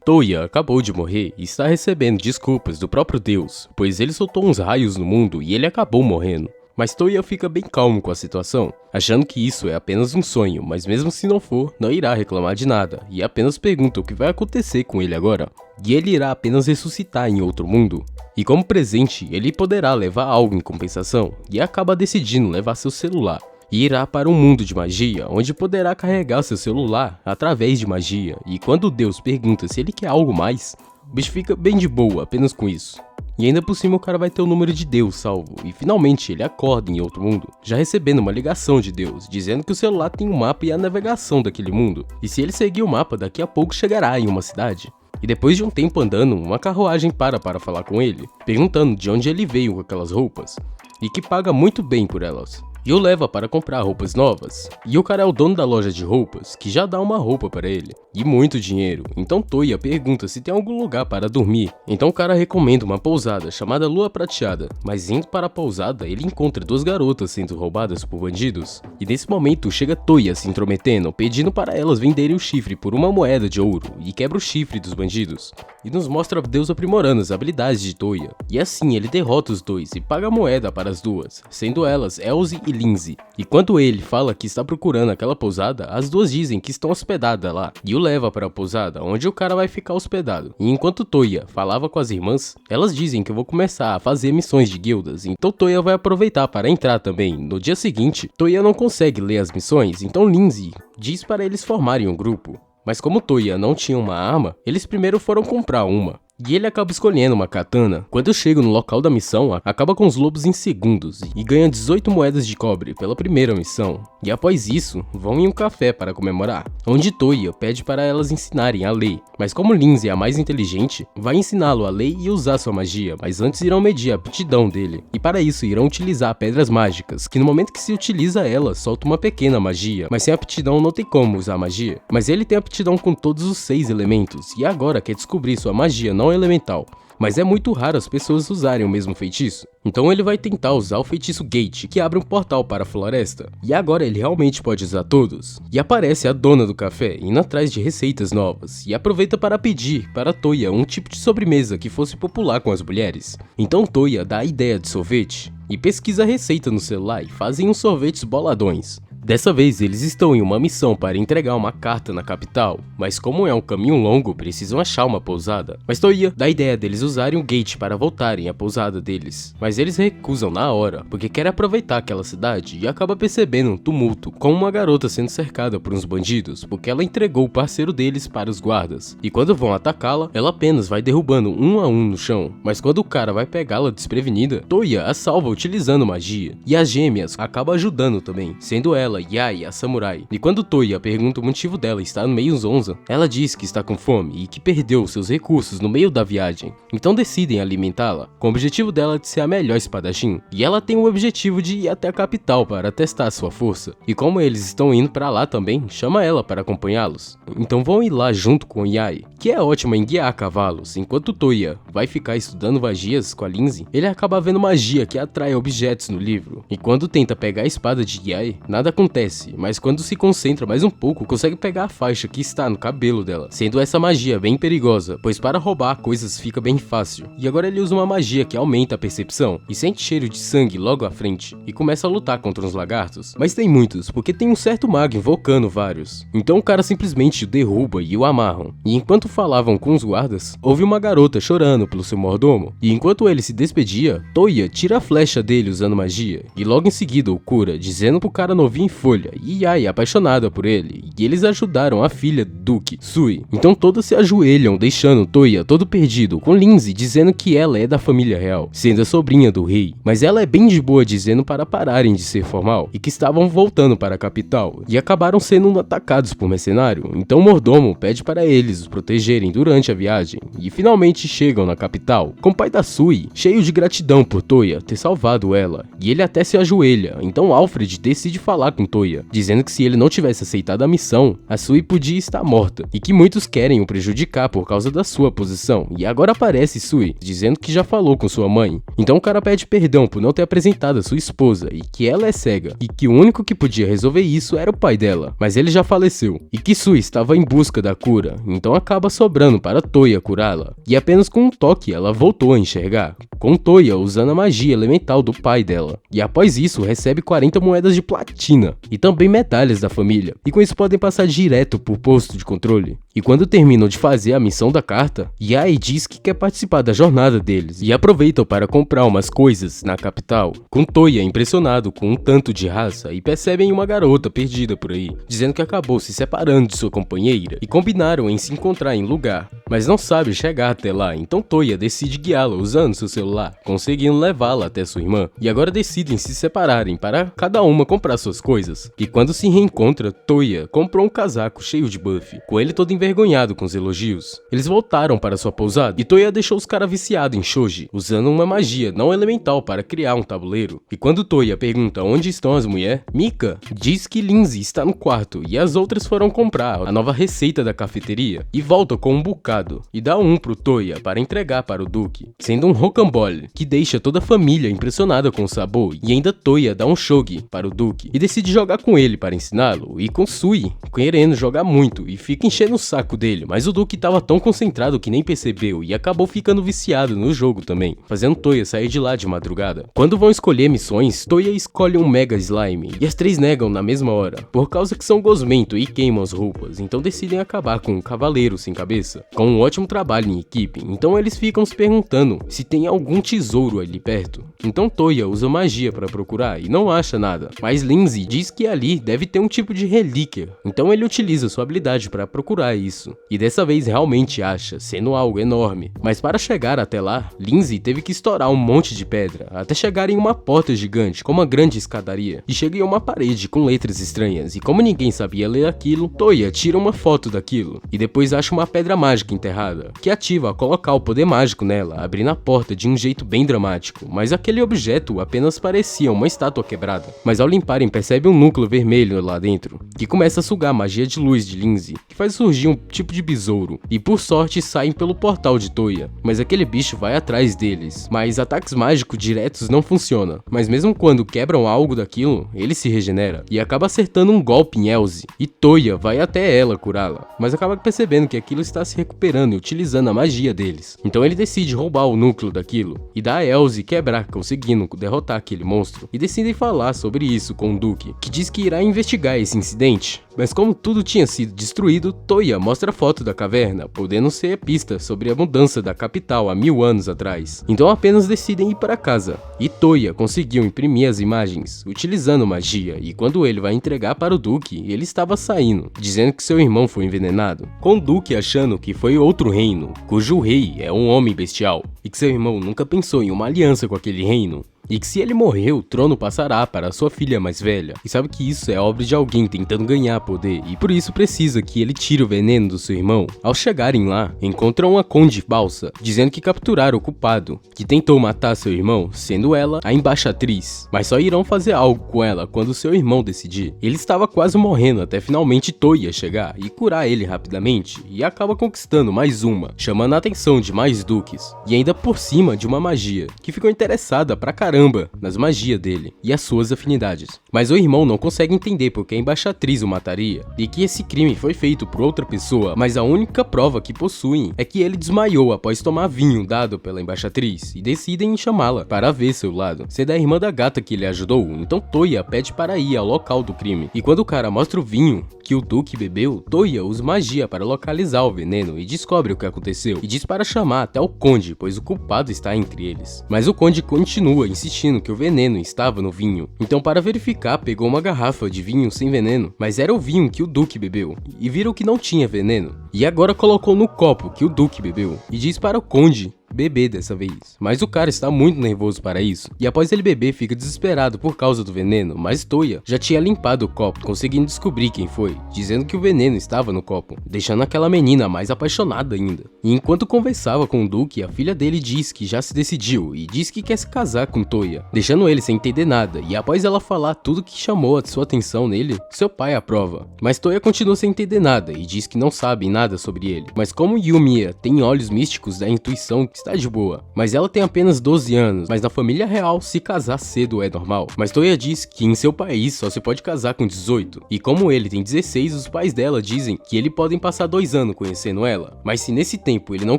Toya acabou de morrer e está recebendo desculpas do próprio Deus, pois ele soltou uns raios no mundo e ele acabou morrendo. Mas Toya fica bem calmo com a situação, achando que isso é apenas um sonho, mas mesmo se não for, não irá reclamar de nada, e apenas pergunta o que vai acontecer com ele agora. E ele irá apenas ressuscitar em outro mundo. E como presente, ele poderá levar algo em compensação, e acaba decidindo levar seu celular. E irá para um mundo de magia, onde poderá carregar seu celular através de magia, e quando Deus pergunta se ele quer algo mais, o bicho fica bem de boa apenas com isso. E ainda por cima o cara vai ter o número de Deus salvo, e finalmente ele acorda em outro mundo, já recebendo uma ligação de Deus, dizendo que o celular tem um mapa e a navegação daquele mundo, e se ele seguir o mapa daqui a pouco chegará em uma cidade. E depois de um tempo andando, uma carruagem para falar com ele, perguntando de onde ele veio com aquelas roupas, e que paga muito bem por elas. E o leva para comprar roupas novas. E o cara é o dono da loja de roupas, que já dá uma roupa para ele. E muito dinheiro. Então Toya pergunta se tem algum lugar para dormir. Então o cara recomenda uma pousada chamada Lua Prateada. Mas indo para a pousada, ele encontra duas garotas sendo roubadas por bandidos. E nesse momento chega Toya se intrometendo, pedindo para elas venderem o chifre por uma moeda de ouro. E quebra o chifre dos bandidos. E nos mostra Deus aprimorando as habilidades de Toya. E assim ele derrota os dois e paga a moeda para as duas, sendo elas Elsie e Lindsay. E quando ele fala que está procurando aquela pousada, as duas dizem que estão hospedadas lá, e o leva para a pousada, onde o cara vai ficar hospedado. E enquanto Toya falava com as irmãs, elas dizem que eu vou começar a fazer missões de guildas, então Toya vai aproveitar para entrar também. No dia seguinte, Toya não consegue ler as missões, então Lindsay diz para eles formarem um grupo. Mas como Toya não tinha uma arma, eles primeiro foram comprar uma. E ele acaba escolhendo uma katana. Quando chega no local da missão, acaba com os lobos em segundos e ganha 18 moedas de cobre pela primeira missão. E após isso, vão em um café para comemorar, onde Toya pede para elas ensinarem a lei. Mas como Lindsay é a mais inteligente, vai ensiná-lo a lei e usar sua magia, mas antes irão medir a aptidão dele. E para isso irão utilizar pedras mágicas, que no momento que se utiliza ela, solta uma pequena magia, mas sem aptidão não tem como usar magia. Mas ele tem aptidão com todos os 6 elementos, e agora quer descobrir sua magia não elemental, mas é muito raro as pessoas usarem o mesmo feitiço. Então ele vai tentar usar o feitiço Gate, que abre um portal para a floresta. E agora ele realmente pode usar todos. E aparece a dona do café, indo atrás de receitas novas, e aproveita para pedir para Toya um tipo de sobremesa que fosse popular com as mulheres. Então Toya dá a ideia de sorvete, e pesquisa a receita no celular e fazem uns sorvetes boladões. Dessa vez eles estão em uma missão para entregar uma carta na capital, mas como é um caminho longo, precisam achar uma pousada. Mas Toya dá a ideia deles usarem o gate para voltarem à pousada deles, mas eles recusam na hora, porque querem aproveitar aquela cidade e acaba percebendo um tumulto, com uma garota sendo cercada por uns bandidos, porque ela entregou o parceiro deles para os guardas. E quando vão atacá-la, ela apenas vai derrubando um a um no chão, mas quando o cara vai pegá-la desprevenida, Toya a salva utilizando magia, e as gêmeas acabam ajudando também, sendo ela Yae, a samurai. E quando Toya pergunta o motivo dela estar no meio zonza, ela diz que está com fome e que perdeu seus recursos no meio da viagem. Então decidem alimentá-la, com o objetivo dela de ser a melhor espadachim. E ela tem o objetivo de ir até a capital para testar sua força. E como eles estão indo para lá também, chama ela para acompanhá-los. Então vão ir lá junto com Yae, que é ótima em guiar cavalos. Enquanto Toya vai ficar estudando magias com a Lindsay, ele acaba vendo magia que atrai objetos no livro. E quando tenta pegar a espada de Yae, nada acontece, mas quando se concentra mais um pouco, consegue pegar a faixa que está no cabelo dela, sendo essa magia bem perigosa, pois para roubar coisas fica bem fácil. E agora ele usa uma magia que aumenta a percepção, e sente cheiro de sangue logo à frente, e começa a lutar contra uns lagartos. Mas tem muitos, porque tem um certo mago invocando vários. Então o cara simplesmente o derruba e o amarram. E enquanto falavam com os guardas, houve uma garota chorando pelo seu mordomo, e enquanto ele se despedia, Toya tira a flecha dele usando magia, e logo em seguida o cura, dizendo pro cara novinho em folha, e Yae apaixonada por ele, e eles ajudaram a filha do Duque, Sui. Então todas se ajoelham, deixando Toya todo perdido, com Lindsay dizendo que ela é da família real, sendo a sobrinha do rei, mas ela é bem de boa dizendo para pararem de ser formal, e que estavam voltando para a capital, e acabaram sendo atacados por mercenário. Então o mordomo pede para eles os protegerem durante a viagem, e finalmente chegam na capital, com o pai da Sui, cheio de gratidão por Toya ter salvado ela, e ele até se ajoelha. Então Alfred decide falar com Toya, dizendo que se ele não tivesse aceitado a missão, a Sui podia estar morta, e que muitos querem o prejudicar por causa da sua posição. E agora aparece Sui, dizendo que já falou com sua mãe. Então o cara pede perdão por não ter apresentado a sua esposa, e que ela é cega, e que o único que podia resolver isso era o pai dela, mas ele já faleceu, e que Sui estava em busca da cura, então acaba sobrando para Toya curá-la. E apenas com um toque ela voltou a enxergar, com Toya usando a magia elemental do pai dela. E após isso recebe 40 moedas de platina, e também medalhas da família, e com isso podem passar direto por posto de controle. E quando terminam de fazer a missão da carta, Yae diz que quer participar da jornada deles, e aproveitam para comprar umas coisas na capital, com Toya impressionado com um tanto de raça, e percebem uma garota perdida por aí, dizendo que acabou se separando de sua companheira, e combinaram em se encontrar em lugar, mas não sabe chegar até lá, então Toya decide guiá-la usando seu celular, conseguindo levá-la até sua irmã, e agora decidem se separarem para cada uma comprar suas coisas. E quando se reencontra, Toya comprou um casaco cheio de buff, com ele todo envergonhado com os elogios. Eles voltaram para sua pousada, e Toya deixou os caras viciados em shoji, usando uma magia não elemental para criar um tabuleiro. E quando Toya pergunta onde estão as mulheres, Mika diz que Lindsay está no quarto, e as outras foram comprar a nova receita da cafeteria, e volta com um bocado, e dá um pro Toya para entregar para o Duque, sendo um rocambole, que deixa toda a família impressionada com o sabor, e ainda Toya dá um shogi para o Duque, e decide jogar com ele para ensiná-lo, e com Sui querendo jogar muito, e fica enchendo o saco dele, mas o Duque estava tão concentrado que nem percebeu, e acabou ficando viciado no jogo também, fazendo Toya sair de lá de madrugada. Quando vão escolher missões, Toya escolhe um Mega Slime, e as três negam na mesma hora, por causa que são gosmento e queimam as roupas, então decidem acabar com um cavaleiro sem cabeça, com um ótimo trabalho em equipe, então eles ficam se perguntando se tem algum tesouro ali perto. Então Toya usa magia para procurar e não acha nada, mas Lindsay diz que ali deve ter um tipo de relíquia, então ele utiliza sua habilidade para procurar isso, e dessa vez realmente acha, sendo algo enorme. Mas para chegar até lá, Lindsay teve que estourar um monte de pedra, até chegar em uma porta gigante com uma grande escadaria, e chega em uma parede com letras estranhas, e como ninguém sabia ler aquilo, Toya tira uma foto daquilo, e depois acha uma pedra mágica enterrada, que ativa a colocar o poder mágico nela, abrindo a porta de um jeito bem dramático, mas aquele objeto apenas parecia uma estátua quebrada. Mas ao limparem percebe um núcleo vermelho lá dentro, que começa a sugar a magia de luz de Lindsay, que faz surgir um tipo de besouro, e por sorte saem pelo portal de Toya, mas aquele bicho vai atrás deles, mas ataques mágicos diretos não funcionam, mas mesmo quando quebram algo daquilo, ele se regenera, e acaba acertando um golpe em Elsie, e Toya vai até ela curá-la, mas acaba percebendo que aquilo está se recuperando e utilizando a magia deles, então ele decide roubar o núcleo daquilo, e dá a Elsie quebrar, conseguindo derrotar aquele monstro, e decidem falar sobre isso com o Duque, que diz que irá investigar esse incidente. Mas como tudo tinha sido destruído, Toya mostra a foto da caverna, podendo ser a pista sobre a mudança da capital há 1000 anos atrás. Então apenas decidem ir para casa, e Toya conseguiu imprimir as imagens, utilizando magia, e quando ele vai entregar para o Duque, ele estava saindo, dizendo que seu irmão foi envenenado, com o Duque achando que foi outro reino, cujo rei é um homem bestial, e que seu irmão nunca pensou em uma aliança com aquele reino. E que se ele morrer, o trono passará para sua filha mais velha, e sabe que isso é obra de alguém tentando ganhar poder, e por isso precisa que ele tire o veneno do seu irmão. Ao chegarem lá, encontram a Conde Balsa, dizendo que capturaram o culpado, que tentou matar seu irmão, sendo ela a embaixatriz, mas só irão fazer algo com ela quando seu irmão decidir. Ele estava quase morrendo até finalmente Toya chegar e curar ele rapidamente, e acaba conquistando mais uma, chamando a atenção de mais duques, e ainda por cima de uma magia, que ficou interessada pra caramba nas magias dele e as suas afinidades. Mas o irmão não consegue entender porque a embaixatriz o mataria, e que esse crime foi feito por outra pessoa, mas a única prova que possuem é que ele desmaiou após tomar vinho dado pela embaixatriz, e decidem chamá-la para ver seu lado, sendo a irmã da gata que ele ajudou, então Toya pede para ir ao local do crime, e quando o cara mostra o vinho que o Duque bebeu, Toya usa magia para localizar o veneno e descobre o que aconteceu, e diz para chamar até o Conde, pois o culpado está entre eles. Mas o Conde continua insistindo que o veneno estava no vinho, então para verificar pegou uma garrafa de vinho sem veneno, mas era o vinho que o Duque bebeu, e viram que não tinha veneno, e agora colocou no copo que o Duque bebeu, e diz para o Conde beber dessa vez. Mas o cara está muito nervoso para isso, e após ele beber fica desesperado por causa do veneno, mas Toya já tinha limpado o copo, conseguindo descobrir quem foi, dizendo que o veneno estava no copo, deixando aquela menina mais apaixonada ainda. E enquanto conversava com o Duque, a filha dele diz que já se decidiu e diz que quer se casar com Toya, deixando ele sem entender nada, e após ela falar tudo que chamou a sua atenção nele, seu pai aprova. Mas Toya continua sem entender nada e diz que não sabe nada sobre ele, mas como Yumiya tem olhos místicos da intuição, está de boa. Mas ela tem apenas 12 anos, mas na família real se casar cedo é normal. Mas Toya diz que em seu país só se pode casar com 18, e como ele tem 16, os pais dela dizem que ele podem passar 2 anos conhecendo ela, mas se nesse tempo ele não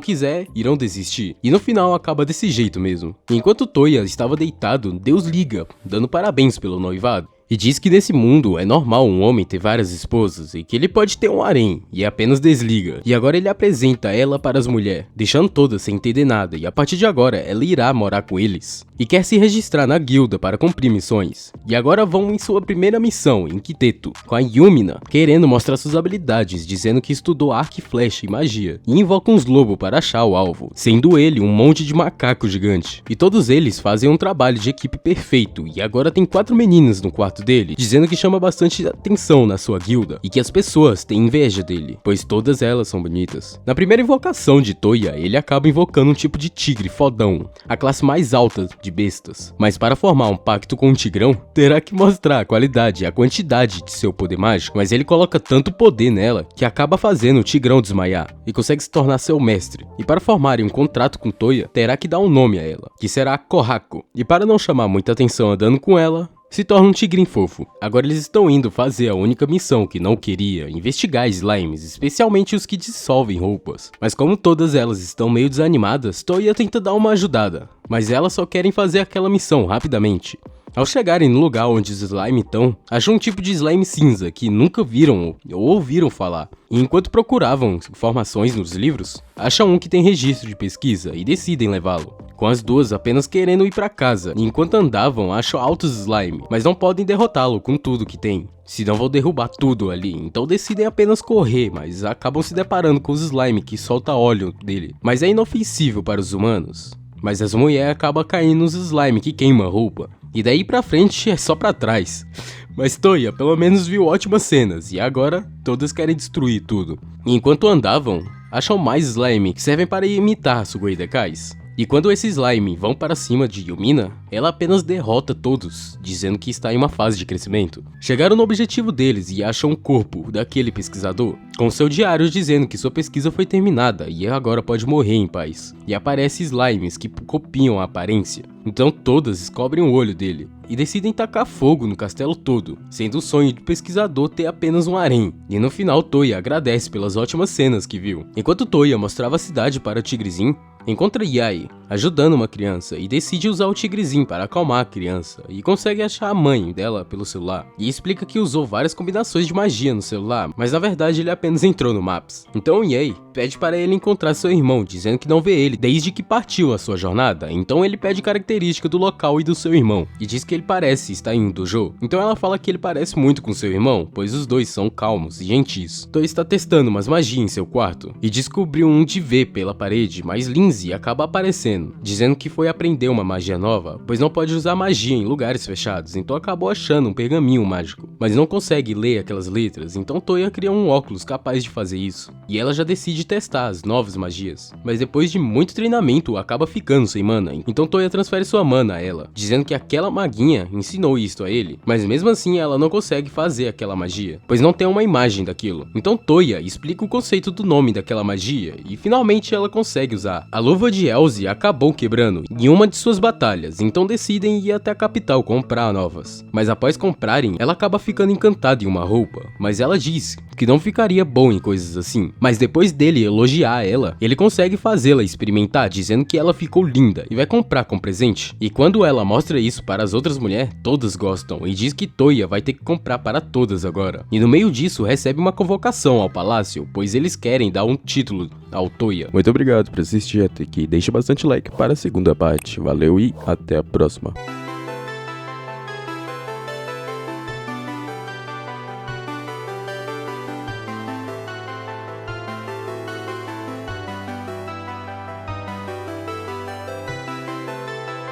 quiser, irão desistir. E no final acaba desse jeito mesmo. Enquanto Toya estava deitado, Deus liga, dando parabéns pelo noivado. E diz que nesse mundo é normal um homem ter várias esposas e que ele pode ter um harém e apenas desliga. E agora ele apresenta ela para as mulheres, deixando todas sem entender nada, e a partir de agora ela irá morar com eles. E quer se registrar na guilda para cumprir missões. E agora vão em sua primeira missão, em Kiteto, com a Yumina, querendo mostrar suas habilidades, dizendo que estudou arco e flecha e magia, e invoca uns lobos para achar o alvo, sendo ele um monte de macaco gigante. E todos eles fazem um trabalho de equipe perfeito, e agora tem 4 meninas no quarto dele, dizendo que chama bastante atenção na sua guilda, e que as pessoas têm inveja dele, pois todas elas são bonitas. Na primeira invocação de Toya, ele acaba invocando um tipo de tigre fodão, a classe mais alta de bestas. Mas para formar um pacto com um tigrão, terá que mostrar a qualidade e a quantidade de seu poder mágico, mas ele coloca tanto poder nela, que acaba fazendo o tigrão desmaiar, e consegue se tornar seu mestre. E para formarem um contrato com Toya, terá que dar um nome a ela, que será Kohako. E para não chamar muita atenção andando com ela, se torna um tigrinho fofo. Agora eles estão indo fazer a única missão que não queria, investigar slimes, especialmente os que dissolvem roupas. Mas como todas elas estão meio desanimadas, Toya tenta dar uma ajudada, mas elas só querem fazer aquela missão rapidamente. Ao chegarem no lugar onde os slime estão, acham um tipo de slime cinza que nunca viram ou ouviram falar. E enquanto procuravam informações nos livros, acham um que tem registro de pesquisa e decidem levá-lo, com as duas apenas querendo ir para casa. E enquanto andavam, acham altos slime, mas não podem derrotá-lo com tudo que tem, senão vão derrubar tudo ali. Então decidem apenas correr, mas acabam se deparando com os slime que solta óleo dele, mas é inofensivo para os humanos. Mas as mulheres acabam caindo nos slime que queima a roupa. E daí pra frente é só pra trás. Mas Toya pelo menos viu ótimas cenas, e agora todas querem destruir tudo. E enquanto andavam, acham mais slime que servem para imitar Sugoi Dekais. E quando esses slime vão para cima de Yumina, ela apenas derrota todos, dizendo que está em uma fase de crescimento. Chegaram no objetivo deles e acham o corpo daquele pesquisador, com seu diário dizendo que sua pesquisa foi terminada e agora pode morrer em paz. E aparecem slimes que copiam a aparência, então todas descobrem o olho dele e decidem tacar fogo no castelo todo, sendo o sonho do pesquisador ter apenas um harém. E no final Toya agradece pelas ótimas cenas que viu. Enquanto Toya mostrava a cidade para o tigrezinho, encontra Yae ajudando uma criança e decide usar o tigrezinho para acalmar a criança, e consegue achar a mãe dela pelo celular, e explica que usou várias combinações de magia no celular, mas na verdade ele apenas entrou no Maps. Então Yae pede para ele encontrar seu irmão, dizendo que não vê ele desde que partiu a sua jornada. Então ele pede característica do local e do seu irmão, e diz que ele parece estar em um dojo. Então ela fala que ele parece muito com seu irmão, pois os dois são calmos e gentis. Toya está testando umas magias em seu quarto, e descobriu um de ver pela parede, mas Lindsay acaba aparecendo, dizendo que foi aprender uma magia nova, pois não pode usar magia em lugares fechados, então acabou achando um pergaminho mágico, mas não consegue ler aquelas letras. Então Toya cria um óculos capaz de fazer isso, e ela já decide testar as novas magias, mas depois de muito treinamento acaba ficando sem mana, então Toya transfere sua mana a ela, dizendo que aquela maguinha ensinou isto a ele, mas mesmo assim ela não consegue fazer aquela magia, pois não tem uma imagem daquilo. Então Toya explica o conceito do nome daquela magia, e finalmente ela consegue usar. A luva de Elze acabou quebrando em uma de suas batalhas, então decidem ir até a capital comprar novas. Mas após comprarem, ela acaba ficando encantada em uma roupa, mas ela diz que não ficaria bom em coisas assim. Mas depois dele elogiar ela, ele consegue fazê-la experimentar, dizendo que ela ficou linda e vai comprar com presente. E quando ela mostra isso para as outras mulheres, todas gostam e diz que Toya vai ter que comprar para todas agora. E no meio disso recebe uma convocação ao palácio, pois eles querem dar um título ao Toya. Muito obrigado por assistir até aqui. Deixe bastante like para a segunda parte. Valeu e até a próxima.